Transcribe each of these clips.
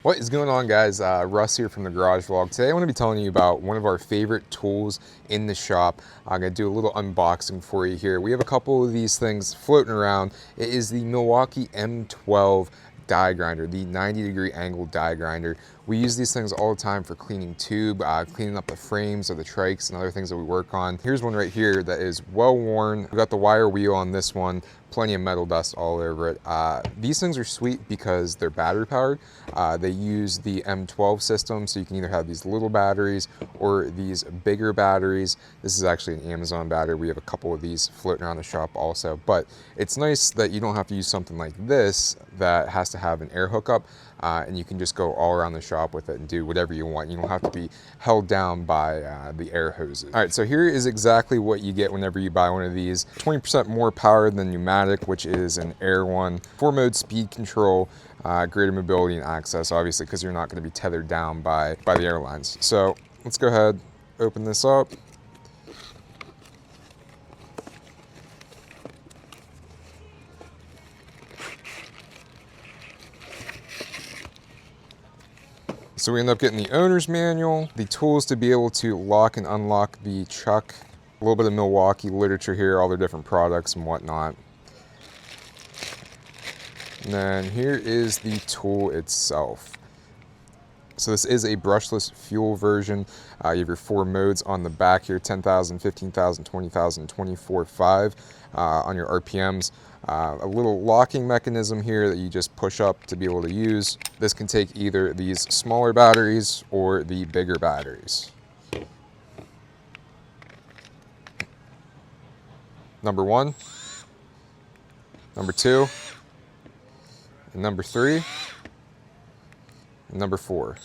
What is going on, guys? Russ here from the Garage Vlog. Today I want to be telling you about one of our favorite tools in the shop. I'm going to do a little unboxing for you here. We have a couple of these things floating around. It is the Milwaukee M12 die grinder, the 90-degree angle die grinder. We use these things all the time for cleaning tube, cleaning up the frames of the trikes and other things that we work on. Here's one right here that is well worn. We got the wire wheel on this one, plenty of metal dust all over it. These things are sweet because they're battery powered. They use the M12 system, so you can either have these little batteries or these bigger batteries. This is actually an Amazon battery. We have a couple of these floating around the shop also, but it's nice that you don't have to use something like this that has to have an air hookup, and you can just go all around the shop with it and do whatever you want. You don't have to be held down by the air hoses. All right, so here is exactly what you get whenever you buy one of these. 20% more power than pneumatic, which is an air one. 4-mode speed control, greater mobility and access, obviously, because you're not going to be tethered down by the airlines. So let's go ahead, open this up. So we end up getting the owner's manual, the tools to be able to lock and unlock the chuck, a little bit of Milwaukee literature here, all their different products and whatnot. And then here is the tool itself. So this is a brushless fuel version. You have your 4 modes on the back here, 10,000, 15,000, 20,000, 24.5 on your RPMs. A little locking mechanism here that you just push up to be able to use. This can take either these smaller batteries or the bigger batteries. Number 1, number 2, and number 3, and number 4.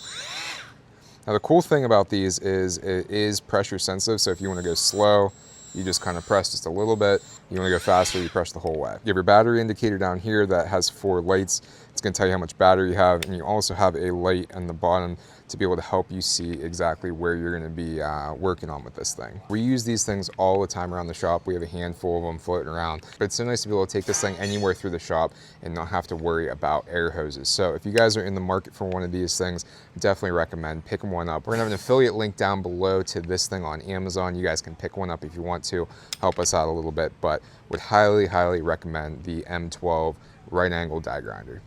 Now the cool thing about these is it is pressure sensitive, so if you want to go slow, you just kind of press just a little bit. You want to go faster, you press the whole way. You have your battery indicator down here that has 4 lights. It's going to tell you how much battery you have, and you also have a light on the bottom to be able to help you see exactly where you're going to be working on with this thing. We use these things all the time around the shop. We have a handful of them floating around, but it's so nice to be able to take this thing anywhere through the shop and not have to worry about air hoses. So if you guys are in the market for one of these things, definitely recommend picking one up. We're going to have an affiliate link down below to this thing on Amazon. You guys can pick one up if you want to help us out a little bit, but would highly recommend the M12 right angle die grinder.